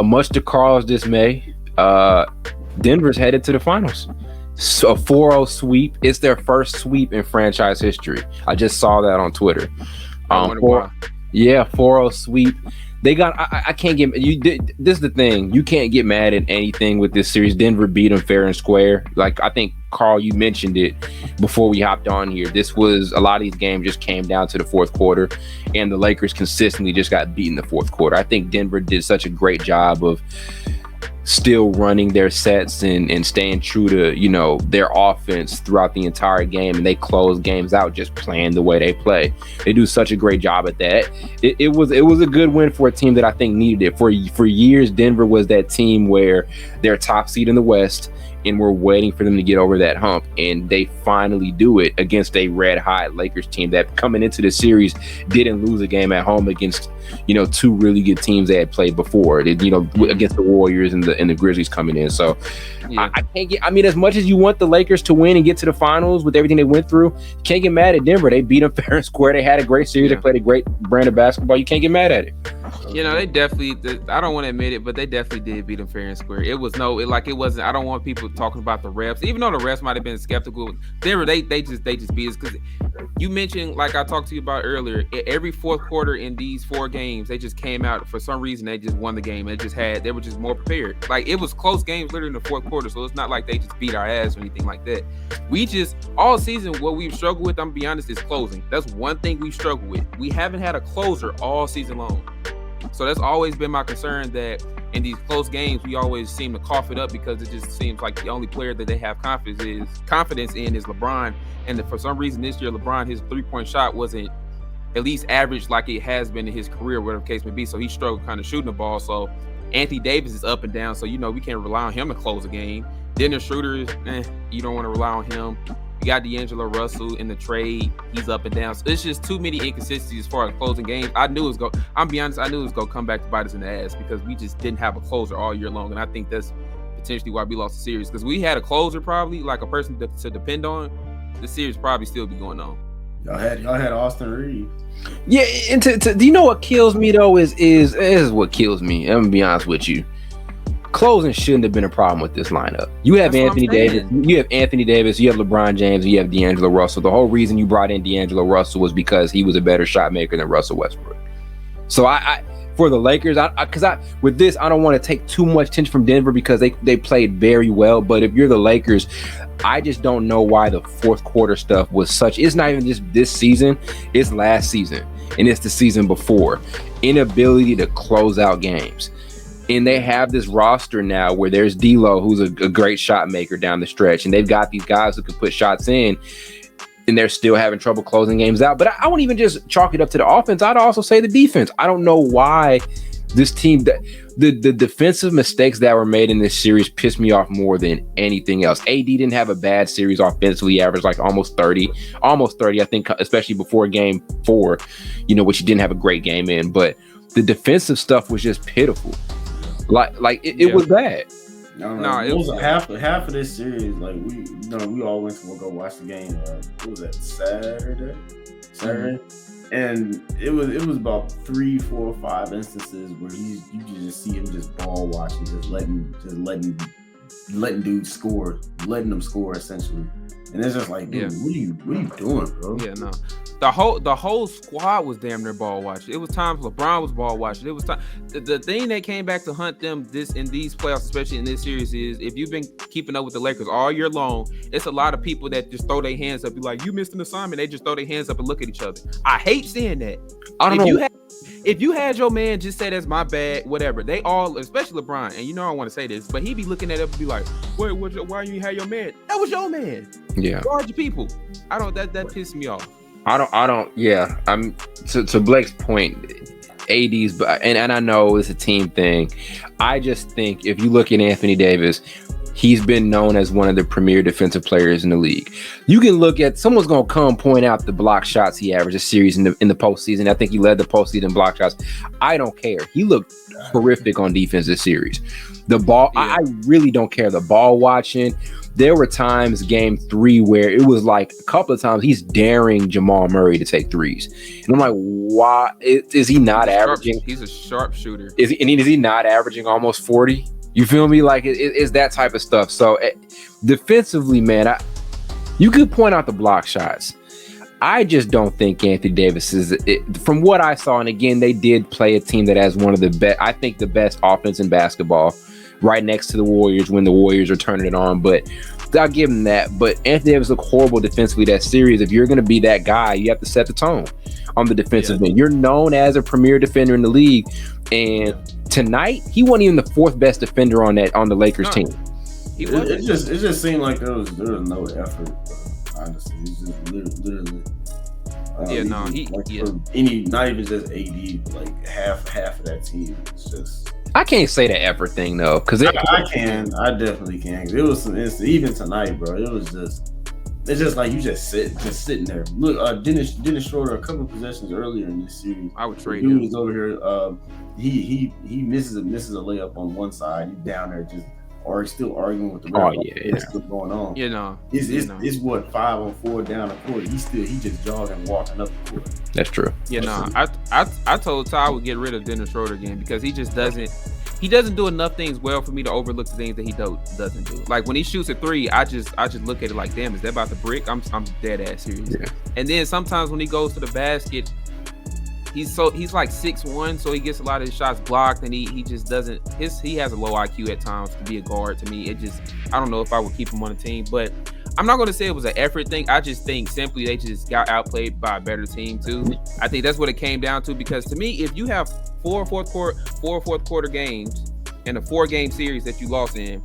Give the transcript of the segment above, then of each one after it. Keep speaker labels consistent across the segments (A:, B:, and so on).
A: Much to Carl's dismay, Denver's headed to the finals. So a 4-0 sweep. It's their first sweep in franchise history. I just saw that on Twitter.
B: I wonder why.
A: Yeah, 4-0 sweep. They got. I can't get you. This is the thing. You can't get mad at anything with this series. Denver beat them fair and square. Like I think Carl, you mentioned it before we hopped on here. This was a lot of these games just came down to the fourth quarter, and the Lakers consistently just got beat in the fourth quarter. I think Denver did such a great job of still running their sets and staying true to, you know, their offense throughout the entire game, and they close games out just playing the way they play. They do such a great job at that. It was a good win for a team that I think needed it. For years, Denver was that team where they're top seed in the West, and we're waiting for them to get over that hump, and they finally do it against a red-hot Lakers team that coming into the series didn't lose a game at home against, you know, two really good teams they had played before. They, you know, against the Warriors and the Grizzlies coming in. So yeah. I can't get. I mean, as much as you want the Lakers to win and get to the finals with everything they went through, you can't get mad at Denver. They beat them fair and square. They had a great series. They played a great brand of basketball. You can't get mad at it.
B: You know, they definitely. I don't want to admit it, but they definitely did beat them fair and square. It wasn't. I don't want people talking about the refs, even though the refs might have been skeptical. Denver, they just beat us because you mentioned, like I talked to you about earlier, every fourth quarter in these four games, they just came out for some reason. They just won the game. They were just more prepared. Like it was close games literally in the fourth quarter, so it's not like they just beat our ass or anything like that. We just all season what we've struggled with, I'm gonna be honest, is closing. That's one thing we struggle with. We haven't had a closer all season long. So that's always been my concern, that in these close games, we always seem to cough it up because it just seems like the only player that they have confidence in is LeBron. And for some reason this year, LeBron, his three-point shot wasn't at least average like it has been in his career, whatever the case may be. So he struggled kind of shooting the ball. So Anthony Davis is up and down. So, you know, we can't rely on him to close a game. Dennis Schroeder, you don't want to rely on him. You got D'Angelo Russell in the trade. He's up and down. So it's just too many inconsistencies as far as closing games. I knew it was going to come back to bite us in the ass because we just didn't have a closer all year long. And I think that's potentially why we lost the series. Because we had a closer, probably like a person to depend on, the series probably still be going on.
C: Y'all had Austin Reeves.
A: Yeah, and do you know what kills me though is what kills me. I'm gonna be honest with you. Closing shouldn't have been a problem with this lineup. You have Anthony Davis, you have LeBron James, and you have D'Angelo Russell. The whole reason you brought in D'Angelo Russell was because he was a better shot maker than Russell Westbrook. So I for the Lakers, with this, I don't want to take too much attention from Denver because they played very well. But if you're the Lakers, I just don't know why the fourth quarter stuff was such. It's not even just this season, it's last season, and it's the season before. Inability to close out games. And they have this roster now where there's D'Lo, who's a great shot maker down the stretch, and they've got these guys who can put shots in, and they're still having trouble closing games out. But I won't even just chalk it up to the offense. I'd also say the defense. I don't know why this team, the defensive mistakes that were made in this series pissed me off more than anything else. AD didn't have a bad series offensively. He averaged like almost 30, I think, especially before game 4, you know, which he didn't have a great game in. But the defensive stuff was just pitiful. Like it was bad.
C: No, it was half of this series. Like we all went to go watch the game. What was that, Saturday? Mm-hmm. And it was about 3, 4, 5 instances where you just see him just ball watching, just letting dudes score, letting them score essentially. And it's just like, dude, what are you doing, bro?
B: Yeah, no. The whole squad was damn near ball watching. It was times LeBron was ball watching. It was time. The thing that came back to hunt them in these playoffs, especially in this series, is if you've been keeping up with the Lakers all year long, it's a lot of people that just throw their hands up, be like, "You missed an assignment." They just throw their hands up and look at each other. I hate seeing that. I don't know. If you had your man just say that's my bad, whatever, they all, especially LeBron, and you know I want to say this, but he be looking at it and be like, "Wait, why you had your man? That was your man."
A: Yeah.
B: Guard your people. That pisses me off.
A: I don't. Yeah. I'm to Blake's point. AD's, and I know it's a team thing. I just think if you look at Anthony Davis, he's been known as one of the premier defensive players in the league. You can look at someone's gonna come point out the block shots he averaged a series in the postseason. I think he led the postseason block shots. I don't care. He looked horrific on defense this series. The ball, I really don't care. The ball watching. There were times game 3 where it was like a couple of times he's daring Jamal Murray to take threes. And I'm like, why is he not averaging?
B: He's a sharp shooter.
A: Is he not averaging almost 40? You feel me? Like it's that type of stuff. So defensively, man, you could point out the block shots. I just don't think Anthony Davis is from what I saw. And again, they did play a team that has one of the best, I think the best offense in basketball, right next to the Warriors when the Warriors are turning it on. But I'll give him that. But Anthony Davis looked horrible defensively that series. If you're going to be that guy, you have to set the tone on the defensive end. You're known as a premier defender in the league. And tonight, he wasn't even the 4th best defender on the Lakers team.
C: It just seemed like there was no effort. Honestly, it's just literally. Not even just AD, like half of that team. It's just.
A: I can't say the effort thing though, because
C: I definitely can. It was even tonight, bro. It's just like you just sitting there. Look, Dennis Schroeder, a couple of possessions earlier in this series,
B: I would trade him.
C: He was over here. He misses a layup on one side. He's down there just still arguing with the ref. What's still going on? It's what 5-on-4 down the court. He just jogging, walking up the court.
A: That's true.
B: I told Ty I would get rid of Dennis Schroeder again because he just doesn't do enough things well for me to overlook the things that he doesn't do. Like when he shoots a 3, I just look at it like, damn, is that about the brick? I'm dead ass serious. Yeah. And then sometimes when he goes to the basket, he's like 6'1", so he gets a lot of his shots blocked, and he just doesn't. He has a low IQ at times to be a guard. To me, I don't know if I would keep him on the team, but I'm not going to say it was an effort thing. I just think simply they just got outplayed by a better team too. I think that's what it came down to, because to me, if you have four fourth quarter games in a 4-game series that you lost in,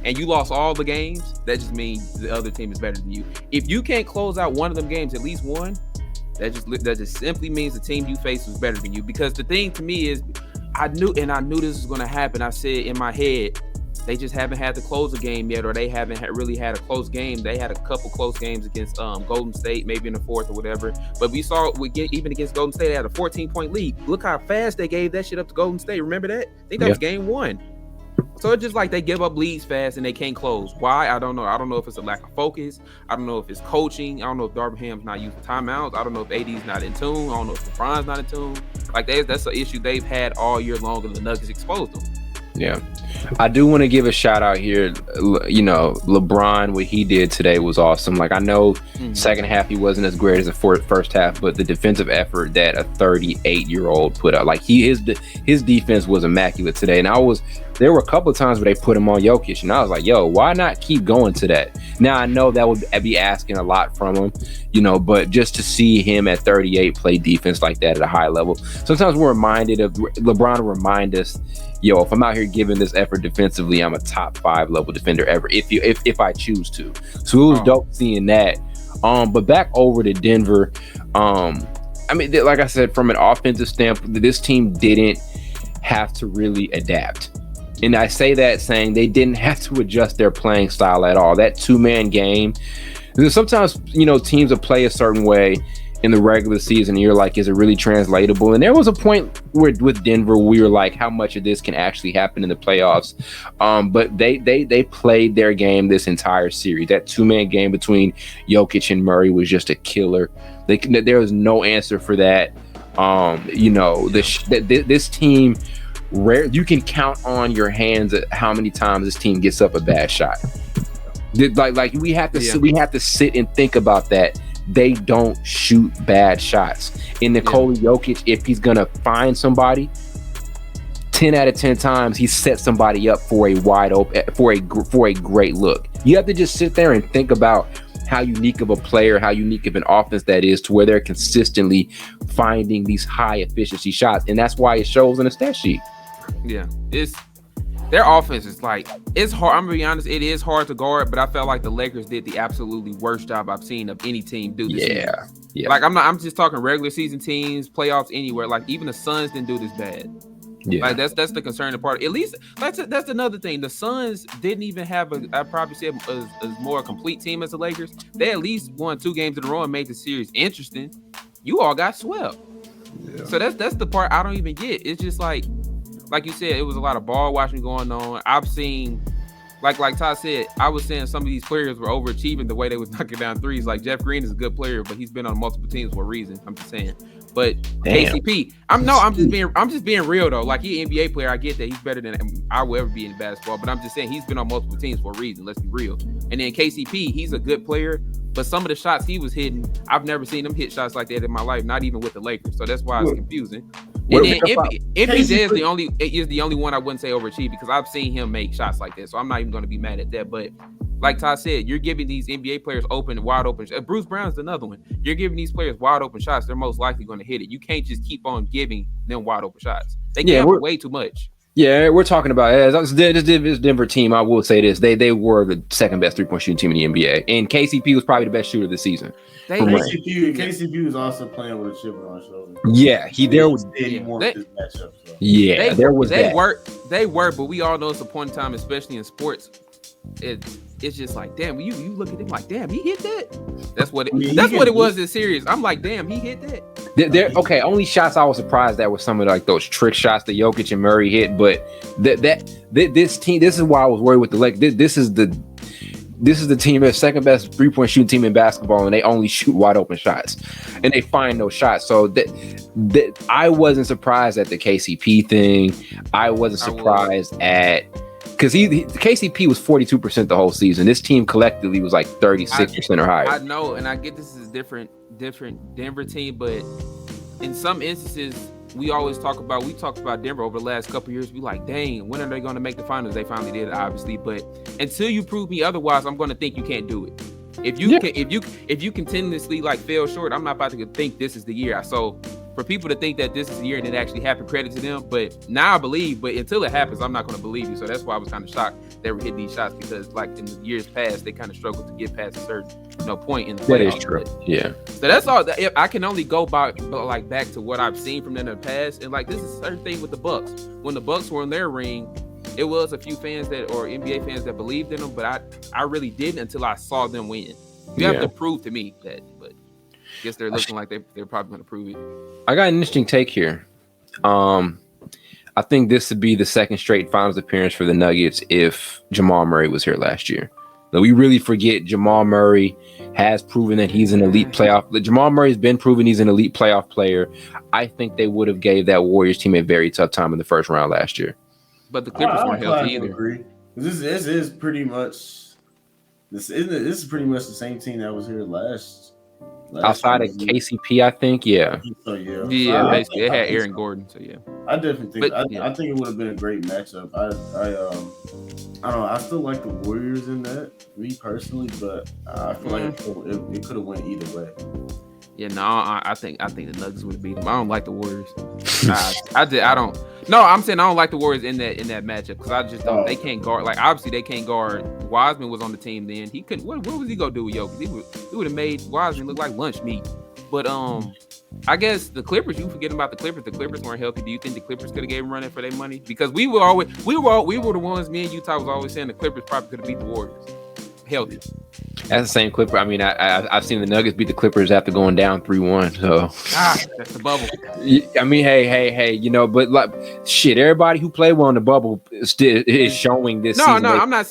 B: and you lost all the games, that just means the other team is better than you. If you can't close out one of them games, at least one, that just simply means the team you faced was better than you. Because the thing to me is, I knew this was going to happen. I said in my head, they just haven't had to close a game yet, or they haven't really had a close game. They had a couple close games against Golden State, maybe in the 4th or whatever. But we saw even against Golden State, they had a 14-point lead. Look how fast they gave that shit up to Golden State. Remember that? I think that was game 1. So it's just like they give up leads fast and they can't close. Why? I don't know. I don't know if it's a lack of focus. I don't know if it's coaching. I don't know if Darvin Ham's not using timeouts. I don't know if AD's not in tune. I don't know if LeBron's not in tune. Like that's an issue they've had all year long, and the Nuggets exposed them.
A: Yeah. I do want to give a shout out here. You know, LeBron, what he did today was awesome. Like, I know second half he wasn't as great as the first half, but the defensive effort that a 38-year-old put up, like his defense was immaculate today. And there were a couple of times where they put him on Jokic, and I was like, yo, why not keep going to that? Now, I know that would be asking a lot from him, you know, but just to see him at 38 play defense like that at a high level, sometimes we're reminded of LeBron to remind us, yo, if I'm out here giving this effort defensively, I'm a top 5 level defender ever, if I choose to. So it was dope seeing that. But back over to Denver, I mean, like I said, from an offensive standpoint, this team didn't have to really adapt. And I say that saying they didn't have to adjust their playing style at all. That 2-man game, sometimes, you know, teams will play a certain way in the regular season, and you're like, is it really translatable? And there was a point where with Denver, we were like, how much of this can actually happen in the playoffs? But they played their game this entire series. That 2-man game between Jokic and Murray was just a killer. There was no answer for that. You know, this team, you can count on your hands at how many times this team gets up a bad shot. Like we have to sit and think about that. They don't shoot bad shots. And Nikola Jokic, if he's gonna find somebody, 10 out of 10 times he sets somebody up for a wide open, for a great look. You have to just sit there and think about how unique of a player, how unique of an offense that is, to where they're consistently finding these high efficiency shots, and that's why it shows in the stat sheet.
B: Yeah, their offense is like, it's hard. I'm gonna be honest, it is hard to guard, but I felt like the Lakers did the absolutely worst job I've seen of any team do this season. Yeah. Like I'm just talking regular season teams, playoffs, anywhere. Like even the Suns didn't do this bad.
A: Yeah,
B: like that's the concerning part. At least that's another thing. The Suns didn't even have I probably say a more complete team as the Lakers. They at least won 2 games in a row and made the series interesting. You all got swept. Yeah. So that's the part I don't even get. It's just like you said, it was a lot of ball watching going on. I've seen, like Todd said, I was saying some of these players were overachieving the way they was knocking down threes. Like Jeff Green is a good player, but he's been on multiple teams for a reason. I'm just saying. But
A: Damn.
B: KCP, I'm just being real though. Like he's an NBA player, I get that he's better than I will ever be in basketball. But I'm just saying he's been on multiple teams for a reason. Let's be real. And then KCP, he's a good player, but some of the shots he was hitting, I've never seen him hit shots like that in my life. Not even with the Lakers. So that's why it's confusing. And then MPJ is the only one I wouldn't say overachieved because I've seen him make shots like that. So I'm not even going to be mad at that. But like Todd said, you're giving these NBA players wide open. Bruce Brown's another one. You're giving these players wide open shots. They're most likely going to hit it. You can't just keep on giving them wide open shots. They gamble way too much.
A: Yeah, we're talking about this Denver team. I will say this: they were the second best 3-point shooting team in the NBA, and KCP was probably the best shooter this season.
C: KCP was also playing with a chip on his shoulder.
A: Yeah, there was
B: They were, but we all know it's a point in time, especially in sports. It's just like, damn, you look at him like, damn, he hit that. That's what it was this series. I'm like, damn, he hit that.
A: Okay, only shots I was surprised at were some of like those trick shots that Jokic and Murray hit, but this team, this is why I was worried with the Lakers. This is the team that's second best 3-point shooting team in basketball, and they only shoot wide open shots, and they find those shots. So that I wasn't surprised at the KCP thing. I wasn't surprised at. Because KCP was 42% the whole season. This team collectively was like 36% or higher.
B: I know, and I get this is a different Denver team, but in some instances, we talk about Denver over the last couple of years. We like, dang, when are they going to make the finals? They finally did, obviously. But until you prove me otherwise, I'm going to think you can't do it. If you continuously like fail short, I'm not about to think this is the year. So for people to think that this is the year and it actually happened, credit to them. But now I believe, but until it happens, I'm not going to believe you. So that's why I was kind of shocked they were hitting these shots, because like in the years past, they kind of struggled to get past a certain point in the playoffs.
A: That is true. Yeah.
B: So that's all. I can only go back to what I've seen from them in the past, and like this is a certain thing with the Bucks. When the Bucks were in their ring, it was a few fans or NBA fans that believed in them, but I really didn't until I saw them win. You have to prove to me that, but I guess they're looking like they're probably going to prove it.
A: I got an interesting take here. I think this would be the second straight finals appearance for the Nuggets if Jamal Murray was here last year. Now, we really forget Jamal Murray has proven that he's an elite playoff. Jamal Murray's been proven he's an elite playoff player. I think they would have gave that Warriors team a very tough time in the first round last year.
B: But the Clippers weren't healthy either.
C: Agree. This is pretty much this is pretty much the same team that was here last
A: outside of KCP, I think, yeah.
C: So yeah,
B: basically they had Aaron Gordon. So yeah,
C: I definitely think I think it would have been a great matchup. I don't know. I still like the Warriors in that, me personally, but I feel like it could have went either way.
B: Yeah, no, I think the Nuggets would have beat them. I don't like the Warriors. I don't. No, I'm saying I don't like the Warriors in that matchup because I just don't. They can't guard. Like obviously they can't guard. Wiseman was on the team then. He couldn't. What was he gonna do with Jokic? He would have made Wiseman look like lunch meat. But I guess the Clippers. You forgetting about the Clippers? The Clippers weren't healthy. Do you think the Clippers could have gave them running for their money? Because we were the ones. Me and Utah was always saying the Clippers probably could have beat the Warriors. Healthy.
A: That's the same Clipper. I mean, I've seen the Nuggets beat the Clippers after going down 3-1. So
B: that's the bubble.
A: I mean, hey, you know, but like shit, everybody who played well in the bubble is showing this. No,
B: season. I'm not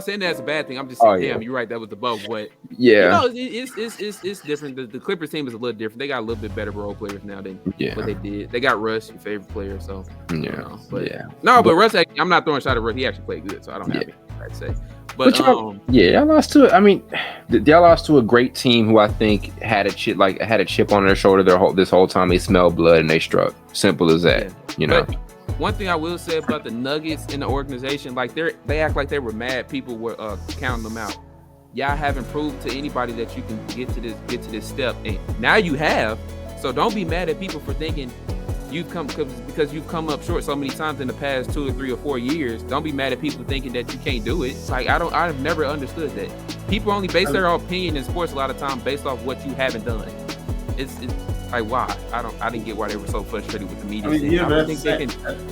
B: saying that's a bad thing. I'm just saying, damn, you're right. That was the bubble, but
A: yeah,
B: you know, it's different. The Clippers team is a little different. They got a little bit better role players now than what they did. They got Russ, your favorite player. So but Russ, I'm not throwing a shot at Russ. He actually played good, so I don't have anything to say. But
A: y'all lost to. I mean, y'all lost to a great team who I think had a chip on their shoulder this whole time. They smelled blood and they struck. Simple as that. Yeah. You know. But
B: one thing I will say about the Nuggets in the organization, like they act like they were mad. People were counting them out. Y'all haven't proved to anybody that you can get to this step, and now you have. So don't be mad at people for thinking because you've come up short so many times in the past 2 or 3 or 4 years. Don't be mad at people thinking that you can't do it. Like I've never understood that. People only base their opinion in sports a lot of times based off what you haven't done. Like why? I didn't get why they were so frustrated with the media.
C: I mean,
B: I don't think they can.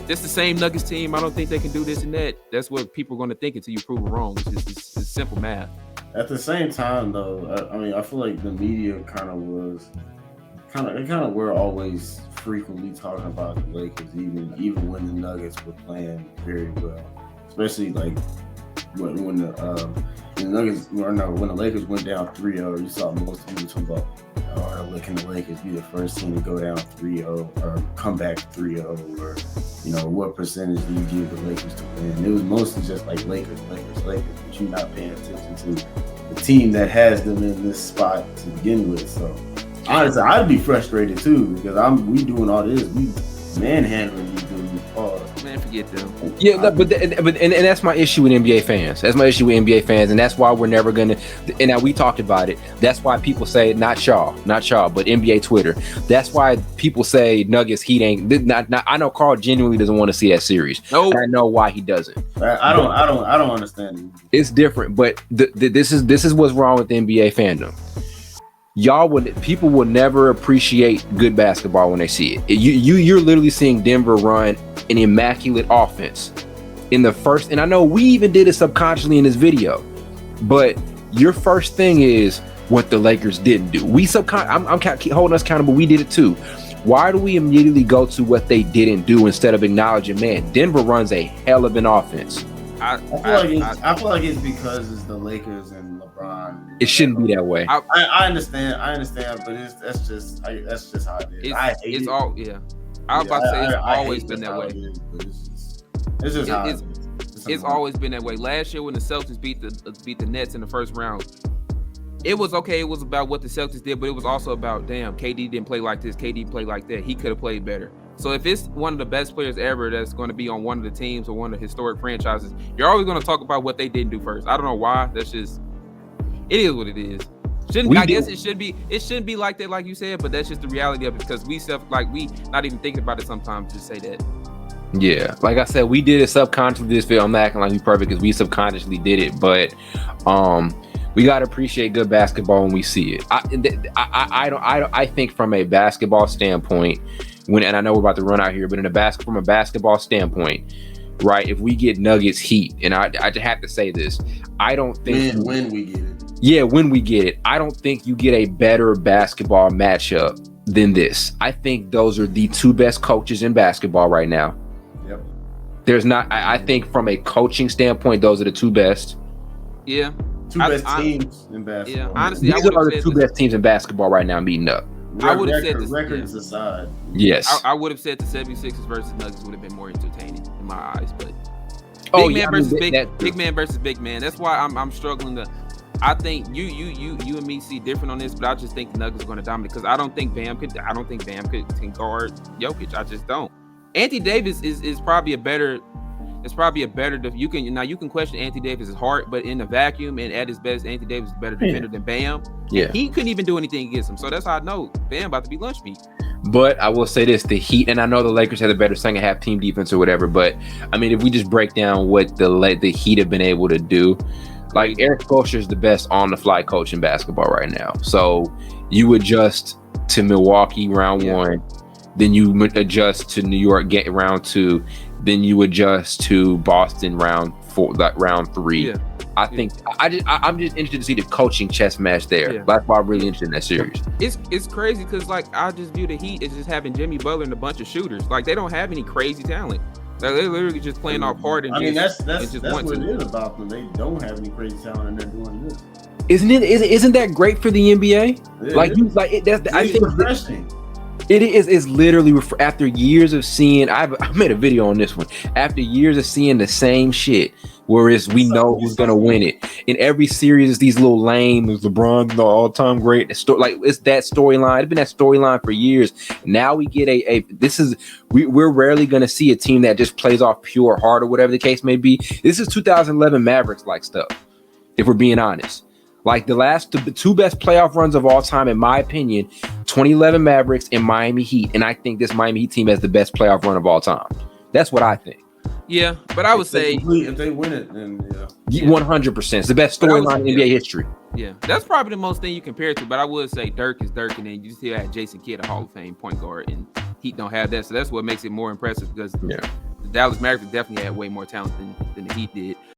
B: Just the same Nuggets team. I don't think they can do this and that. That's what people are going to think until you prove it wrong. It's simple math.
C: At the same time, though, I mean, I feel like the media kind of were always frequently talking about the Lakers, even when the Nuggets were playing very well, especially like when the Lakers went down 3-0, you saw most people talking about, looking the Lakers be the first team to go down 3-0 or come back 3-0, or what percentage do you give the Lakers to win? It was mostly just like Lakers, but you're not paying attention to the team that has them in this spot to begin with. So honestly, I'd be frustrated too because we doing all this, we manhandling these dudes.
B: Man, forget them.
A: Yeah, but that's my issue with NBA fans. That's my issue with NBA fans, and that's why we're never gonna. And now we talked about it. That's why people say not y'all, but NBA Twitter. That's why people say Nuggets Heat ain't. Not, I know Carl genuinely doesn't want to see that series.
B: No,
A: I know why he doesn't.
C: I don't understand it.
A: It's different, but this is what's wrong with the NBA fandom. People will never appreciate good basketball when they see it. You're literally seeing Denver run an immaculate offense in the first, and I know we even did it subconsciously in this video, but your first thing is what the Lakers didn't do. I'm holding us accountable. We did it too. Why do we immediately go to what they didn't do instead of acknowledging, man, Denver runs a hell of an offense?
C: I feel like it's because it's the Lakers and LeBron.
A: It shouldn't be that way.
C: I understand, but that's just how it is. I hate it.
B: All, yeah. I was about to say it's always been that way.
C: It's just how
B: it's always been that way. Last year when the Celtics beat the Nets in the first round, it was okay. It was about what the Celtics did, but it was also about, damn, KD didn't play like this. KD played like that. He could have played better. So if it's one of the best players ever that's going to be on one of the teams or one of the historic franchises, you're always going to talk about what they didn't do first. I don't know why. It is what it is. It shouldn't be like that, like you said, but that's just the reality of it because we not even thinking about it sometimes to say that.
A: Yeah, like I said, we did it subconsciously. This video, I'm not acting like we perfect because we subconsciously did it, but we gotta appreciate good basketball when we see it. I think from a basketball standpoint, and I know we're about to run out here, but from a basketball standpoint, right? If we get Nuggets Heat, and I just have to say this, I don't think
C: when we get it.
A: Yeah, when we get it, I don't think you get a better basketball matchup than this. I think those are the two best coaches in basketball right now.
C: Yep.
A: There's not. I think from a coaching standpoint, those are the two best.
B: Yeah.
C: Two best teams in basketball.
B: Yeah, honestly,
A: these are the two best teams in basketball right now meeting up.
B: I would have said
C: records aside.
A: Yes.
B: I would have said the 76ers versus Nuggets would have been more entertaining in my eyes, but big man versus big man. That's why I'm struggling to. I think you and me see different on this, but I just think the Nuggets are going to dominate because I don't think Bam can guard Jokic. I just don't. Anthony Davis is probably a better. It's probably a better. You can question Anthony Davis' heart, but in the vacuum and at his best, Anthony Davis is a better defender than Bam.
A: Yeah,
B: he couldn't even do anything against him. So that's how I know Bam about to be lunch meat.
A: But I will say this: the Heat, and I know the Lakers had a better second half team defense or whatever. But I mean, if we just break down what the Heat have been able to do. Like Eric Spoelstra is the best on-the-fly coach in basketball right now. So you adjust to Milwaukee round one, then you adjust to New York round two, then you adjust to Boston round three. Yeah. I think I'm just interested to see the coaching chess match there. Yeah. That's why I'm really interested in that series.
B: It's crazy because I just view the Heat as just having Jimmy Butler and a bunch of shooters. Like they don't have any crazy talent. They're literally just playing off hard and
C: that's what it is about them. They don't have any crazy talent and they're doing this.
A: Isn't that great for the NBA? I think
C: refreshing.
A: It is. It's literally after years of seeing. I made a video on this one. After years of seeing the same shit, whereas we know who's gonna win it in every series. It's these little lame. LeBron, the all-time great. It's that storyline. It's been that storyline for years. Now we get we're rarely gonna see a team that just plays off pure heart or whatever the case may be. This is 2011 Mavericks like stuff. If we're being honest. Like the two best playoff runs of all time, in my opinion, 2011 Mavericks and Miami Heat. And I think this Miami Heat team has the best playoff run of all time. That's what I think.
B: Yeah, but I would say
C: if they win it, then
A: 100%. It's the best storyline in NBA history.
B: Yeah, that's probably the most thing you compare it to. But I would say Dirk is Dirk, and then you still had Jason Kidd, a Hall of Fame point guard, and Heat don't have that. So that's what makes it more impressive because the Dallas Mavericks definitely had way more talent than the Heat did.